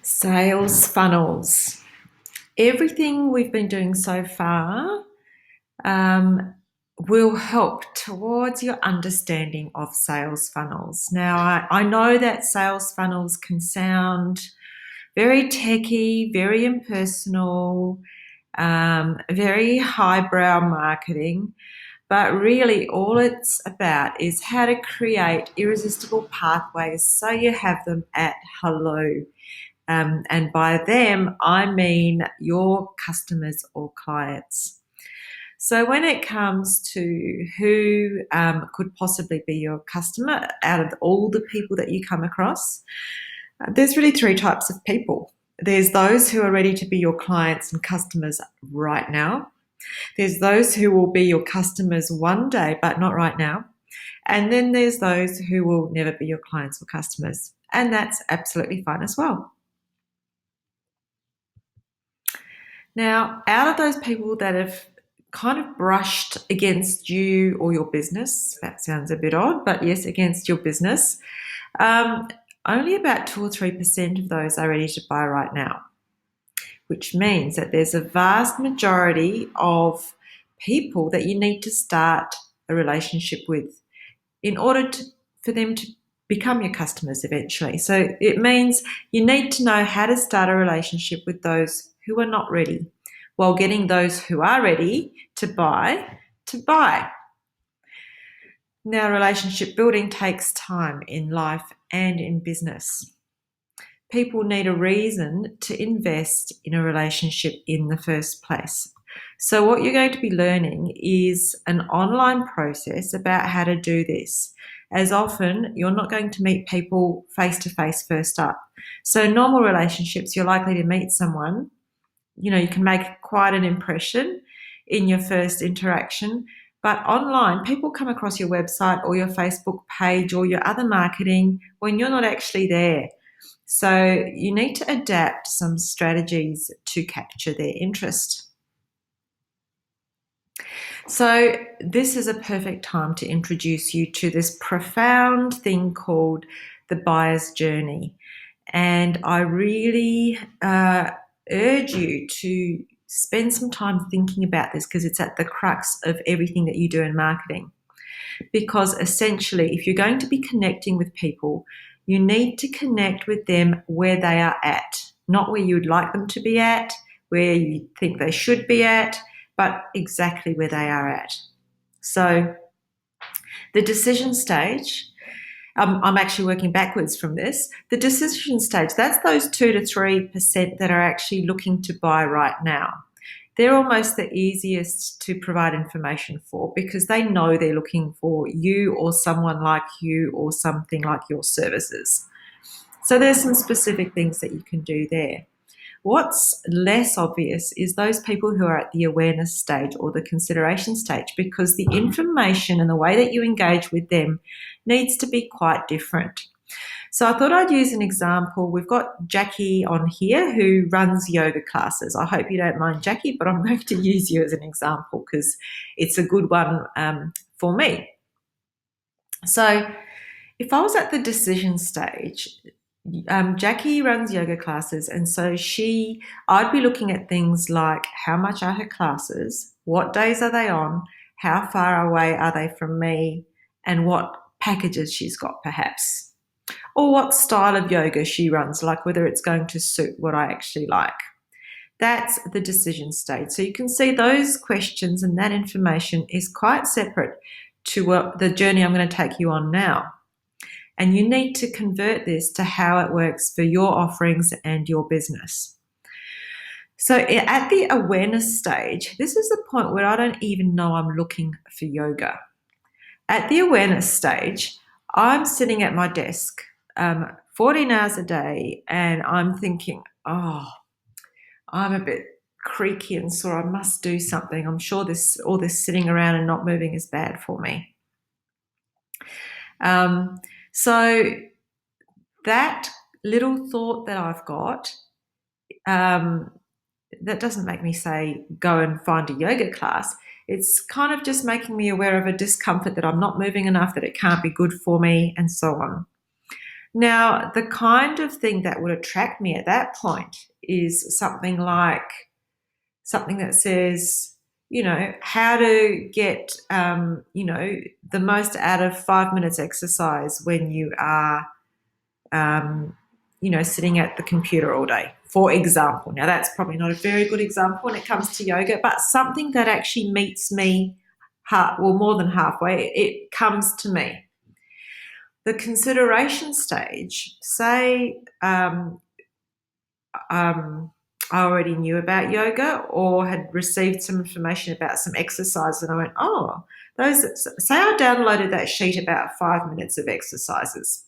Sales funnels. Everything we've been doing so far um, will help towards your understanding of sales funnels. Now, I know that sales funnels can sound very techy, very impersonal, very highbrow marketing, but really all it's about is how to create irresistible pathways so you have them at hello. And by them, I mean your customers or clients. So when it comes to who could possibly be your customer out of all the people that you come across, there's really three types of people. There's those who are ready to be your clients and customers right now. There's those who will be your customers one day, but not right now. And then there's those who will never be your clients or customers. And that's absolutely fine as well. Now, out of those people that have kind of brushed against you or your business, that sounds a bit odd, but yes, against your business, um, only about 2 or 3% of those are ready to buy right now, which means that there's a vast majority of people that you need to start a relationship with in order for them to become your customers eventually. So it means you need to know how to start a relationship with those who are not ready, while getting those who are ready to buy to buy. Now, relationship building takes time in life and in business. People need a reason to invest in a relationship in the first place. So what you're going to be learning is an online process about how to do this. As often, you're not going to meet people face to face first up. So normal relationships, you're likely to meet someone, you can make quite an impression in your first interaction. But online, people come across your website or your Facebook page or your other marketing when you're not actually there. So you need to adapt some strategies to capture their interest. So this is a perfect time to introduce you to this profound thing called the buyer's journey. And I really urge you to spend some time thinking about this because it's at the crux of everything that you do in marketing. Because essentially, if you're going to be connecting with people, you need to connect with them where they are at, not where you would like them to be at, where you think they should be at, but exactly where they are at. So the decision stage, I'm actually working backwards from this. The decision stage, that's those 2 to 3% that are actually looking to buy right now. They're almost the easiest to provide information for because they know they're looking for you or someone like you or something like your services. So there's some specific things that you can do there. What's less obvious is those people who are at the awareness stage or the consideration stage because the information and the way that you engage with them needs to be quite different. So I thought I'd use an example. We've got Jackie on here who runs yoga classes. I hope you don't mind, Jackie, but I'm going to use you as an example because it's a good one for me. So if I was at the decision stage, Jackie runs yoga classes, and so I'd be looking at things like how much are her classes, what days are they on, how far away are they from me, and what packages she's got perhaps, or what style of yoga she runs, like whether it's going to suit what I actually like. That's the decision stage. So you can see those questions and that information is quite separate to the journey I'm going to take you on now. And you need to convert this to how it works for your offerings and your business. So at the awareness stage, this is the point where I don't even know I'm looking for yoga. At the awareness stage, I'm sitting at my desk 14 hours a day and I'm thinking, oh, I'm a bit creaky and sore. I must do something. I'm sure all this sitting around and not moving is bad for me. So that little thought that I've got, that doesn't make me say, go and find a yoga class. It's kind of just making me aware of a discomfort that I'm not moving enough, that it can't be good for me, and so on. Now, the kind of thing that would attract me at that point is something that says, how to get, the most out of 5 minutes exercise when you are, sitting at the computer all day, for example. Now, that's probably not a very good example when it comes to yoga, but something that actually meets me more than halfway. It comes to me. The consideration stage, say, I already knew about yoga or had received some information about some exercise, and I went, say I downloaded that sheet about 5 minutes of exercises.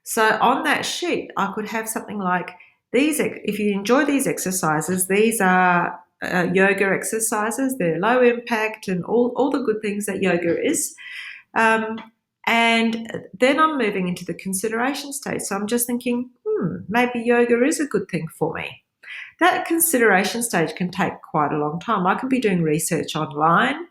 So on that sheet, I could have something like these. If you enjoy these exercises, these are yoga exercises. They're low impact and all the good things that yoga is. And then I'm moving into the consideration stage. So I'm just thinking, maybe yoga is a good thing for me. That consideration stage can take quite a long time. I can be doing research online,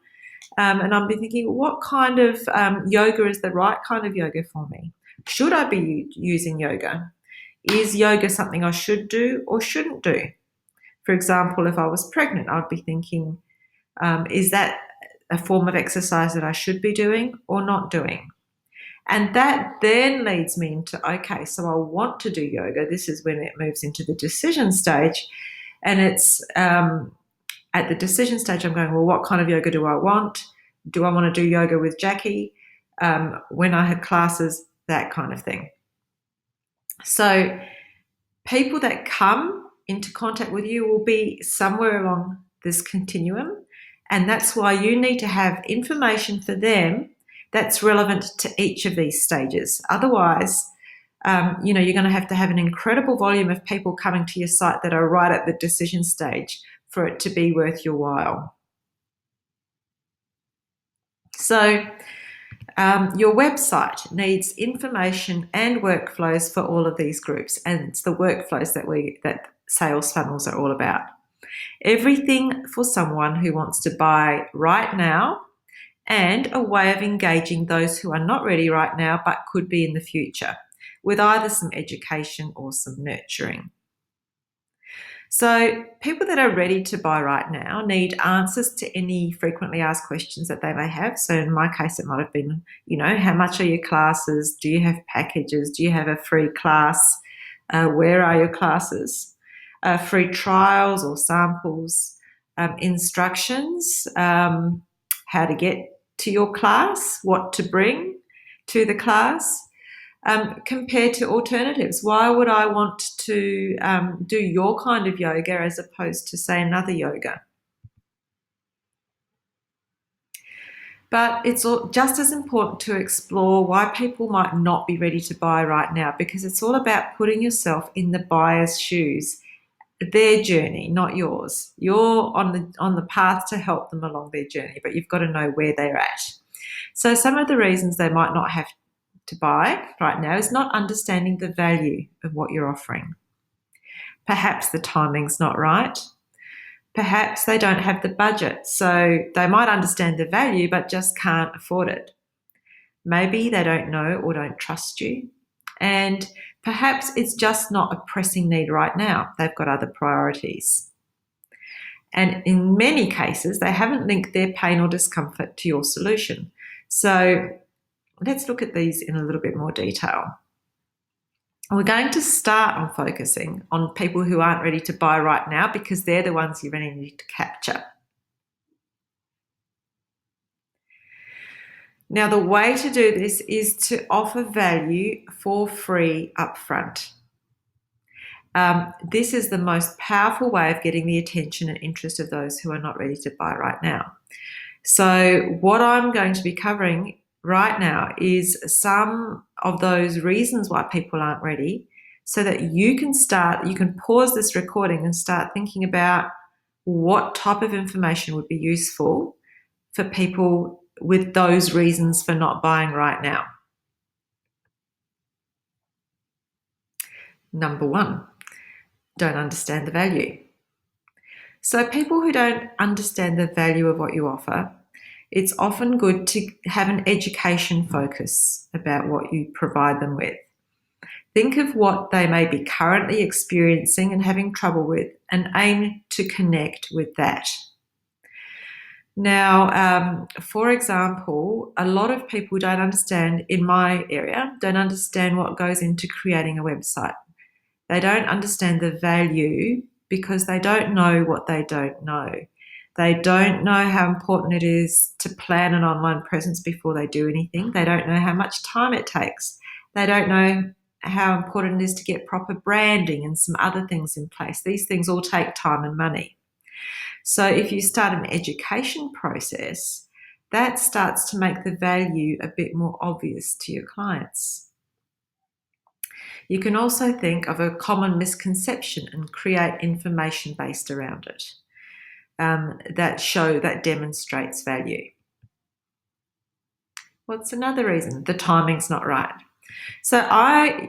and I'll be thinking, what kind of yoga is the right kind of yoga for me? Should I be using yoga? Is yoga something I should do or shouldn't do? For example, if I was pregnant, I'd be thinking, is that a form of exercise that I should be doing or not doing? And that then leads me into, okay, so I want to do yoga. This is when it moves into the decision stage. And it's at the decision stage, I'm going, well, what kind of yoga do I want? Do I want to do yoga with Jackie? When I had classes, that kind of thing. So people that come into contact with you will be somewhere along this continuum. And that's why you need to have information for them that's relevant to each of these stages. Otherwise, you're going to have an incredible volume of people coming to your site that are right at the decision stage for it to be worth your while. So your website needs information and workflows for all of these groups, and it's the workflows that sales funnels are all about. Everything for someone who wants to buy right now, and a way of engaging those who are not ready right now but could be in the future, with either some education or some nurturing. So people that are ready to buy right now need answers to any frequently asked questions that they may have. So in my case, it might have been, how much are your classes? Do you have packages? Do you have a free class? Where are your classes? Free trials or samples, instructions, how to get to your class, what to bring to the class, compared to alternatives. Why would I want to do your kind of yoga as opposed to, say, another yoga? But it's just as important to explore why people might not be ready to buy right now, because it's all about putting yourself in the buyer's shoes, their journey, not yours. You're on the path to help them along their journey, but you've got to know where they're at. So some of the reasons they might not have to buy right now is not understanding the value of what you're offering. Perhaps the timing's not right. Perhaps they don't have the budget, so they might understand the value but just can't afford it. Maybe they don't know or don't trust you. And perhaps it's just not a pressing need right now. They've got other priorities. And in many cases, they haven't linked their pain or discomfort to your solution. So let's look at these in a little bit more detail. We're going to start on focusing on people who aren't ready to buy right now, because they're the ones you really need to capture. Now, the way to do this is to offer value for free upfront. This is the most powerful way of getting the attention and interest of those who are not ready to buy right now. So what I'm going to be covering right now is some of those reasons why people aren't ready, so that you can pause this recording and start thinking about what type of information would be useful for people with those reasons for not buying right now. Number one, don't understand the value. So people who don't understand the value of what you offer it's often good to have an education focus about what you provide them with. Think of what they may be currently experiencing and having trouble with, and aim to connect with that. Now, for example, a lot of people don't understand, in my area, don't understand what goes into creating a website. They don't understand the value because they don't know what they don't know. They don't know how important it is to plan an online presence before they do anything. They don't know how much time it takes. They don't know how important it is to get proper branding and some other things in place. These things all take time and money. So if you start an education process, that starts to make the value a bit more obvious to your clients. You can also think of a common misconception and create information based around it that demonstrates value. What's another reason? The timing's not right. So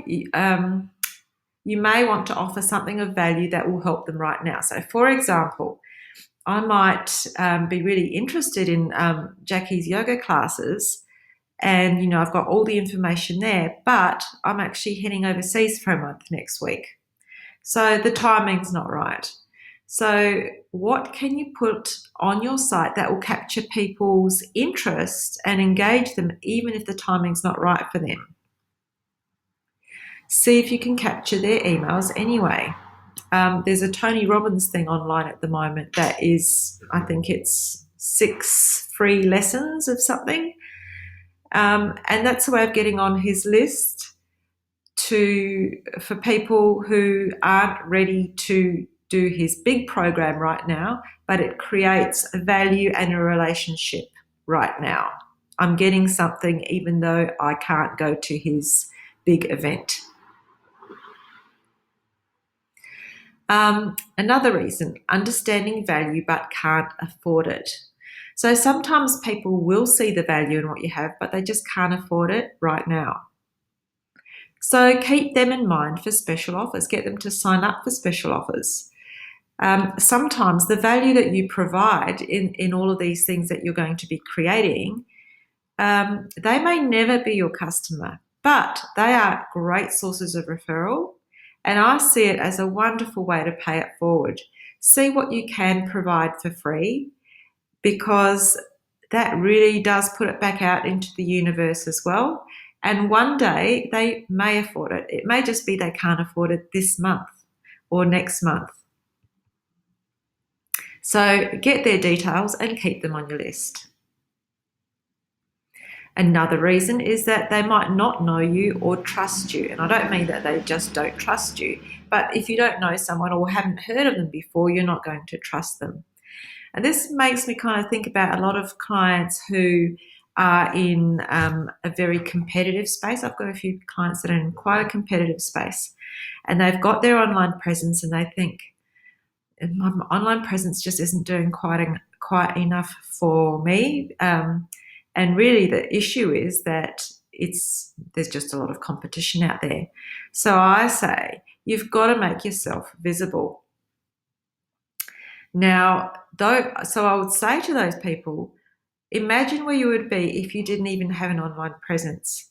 you may want to offer something of value that will help them right now. So for example, I might be really interested in Jackie's yoga classes, and I've got all the information there, but I'm actually heading overseas for a month next week. So the timing's not right. So what can you put on your site that will capture people's interest and engage them even if the timing's not right for them? See if you can capture their emails anyway. There's a Tony Robbins thing online at the moment that is, I think it's 6 free lessons of something. And that's a way of getting on his list for people who aren't ready to do his big program right now, but it creates a value and a relationship right now. I'm getting something even though I can't go to his big event. Another reason, understanding value but can't afford it. So sometimes people will see the value in what you have, but they just can't afford it right now. So keep them in mind for special offers. Get them to sign up for special offers. Sometimes the value that you provide in all of these things that you're going to be creating, they may never be your customer, but they are great sources of referral. And I see it as a wonderful way to pay it forward. See what you can provide for free, because that really does put it back out into the universe as well. And one day they may afford it. It may just be they can't afford it this month or next month. So get their details and keep them on your list. Another reason is that they might not know you or trust you. And I don't mean that they just don't trust you, but if you don't know someone or haven't heard of them before, you're not going to trust them. And this makes me kind of think about a lot of clients who are in a very competitive space. I've got a few clients that are in quite a competitive space, and they've got their online presence and they think, my online presence just isn't doing quite enough for me. And really the issue is that there's just a lot of competition out there. So I say, you've got to make yourself visible. Now, so I would say to those people, imagine where you would be if you didn't even have an online presence.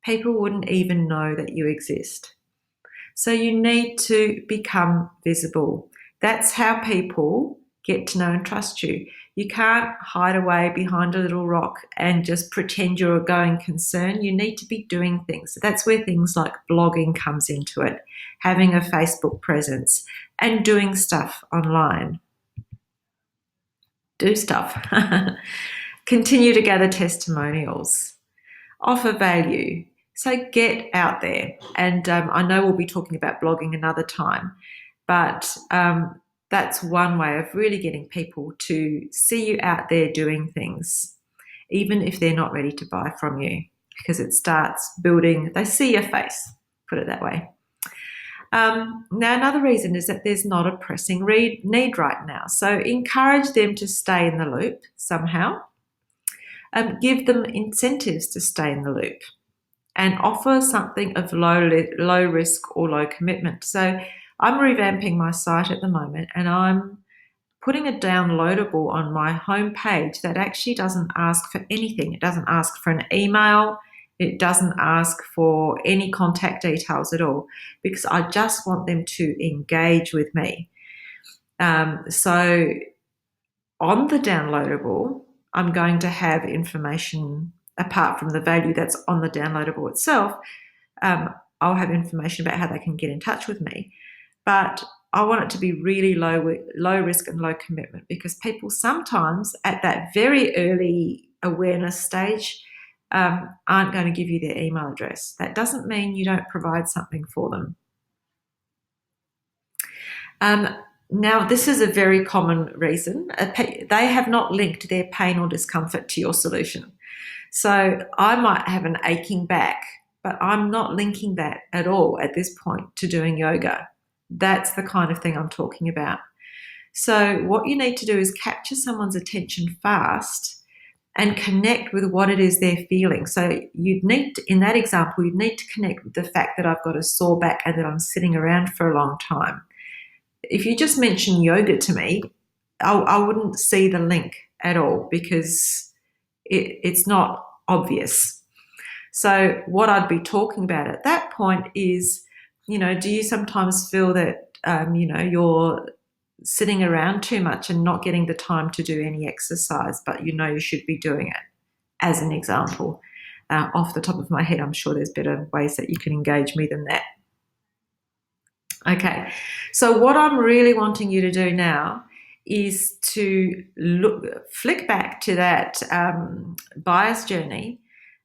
People wouldn't even know that you exist. So you need to become visible. That's how people get to know and trust you. You can't hide away behind a little rock and just pretend you're a going concern. You need to be doing things. So that's where things like blogging comes into it, having a Facebook presence and doing stuff online. Do stuff. Continue to gather testimonials. Offer value. So get out there. And I know we'll be talking about blogging another time, but that's one way of really getting people to see you out there doing things, even if they're not ready to buy from you, because it starts building, they see your face, put it that way. Now, another reason is that there's not a pressing need right now. So encourage them to stay in the loop somehow. Give them incentives to stay in the loop and offer something of low risk or low commitment. So I'm revamping my site at the moment, and I'm putting a downloadable on my homepage that actually doesn't ask for anything. It doesn't ask for an email. It doesn't ask for any contact details at all, because I just want them to engage with me. So on the downloadable, I'm going to have information apart from the value that's on the downloadable itself. I'll have information about how they can get in touch with me. But I want it to be really low risk and low commitment, because people sometimes at that very early awareness stage aren't going to give you their email address. That doesn't mean you don't provide something for them. Now, this is a very common reason. They have not linked their pain or discomfort to your solution. So I might have an aching back, but I'm not linking that at all at this point to doing yoga. That's the kind of thing I'm talking about. So what you need to do is capture someone's attention fast and connect with what it is they're feeling. So you'd need to, in that example, you'd need to connect with the fact that I've got a sore back and that I'm sitting around for a long time. If you just mention yoga to me, I wouldn't see the link at all, because it's not obvious. So what I'd be talking about at that point is, do you sometimes feel that, you're sitting around too much and not getting the time to do any exercise, but you should be doing it, as an example. Off the top of my head, I'm sure there's better ways that you can engage me than that. Okay, so what I'm really wanting you to do now is to flick back to that buyer's journey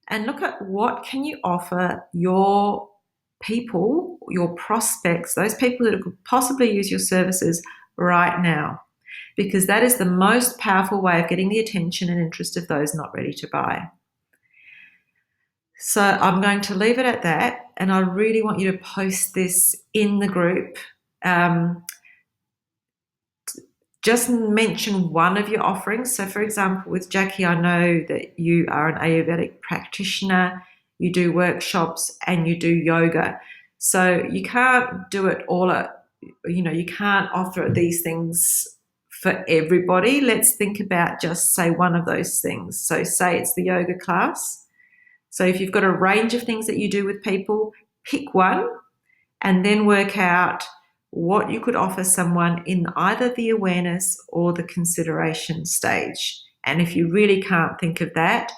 and look at what can you offer your people, your prospects, those people that could possibly use your services right now, because that is the most powerful way of getting the attention and interest of those not ready to buy. So I'm going to leave it at that, and I really want you to post this in the group. Just mention one of your offerings. So for example, with Jackie, I know that you are an Ayurvedic practitioner, you do workshops and you do yoga. So you can't do it all you can't offer these things for everybody. Let's think about just say one of those things. So say it's the yoga class. So if you've got a range of things that you do with people, pick one and then work out what you could offer someone in either the awareness or the consideration stage. And if you really can't think of that,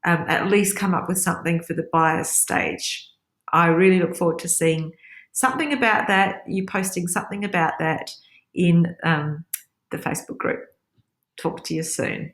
at least come up with something for the buyer's stage. I really look forward to seeing something about that, you posting something about that in the Facebook group. Talk to you soon.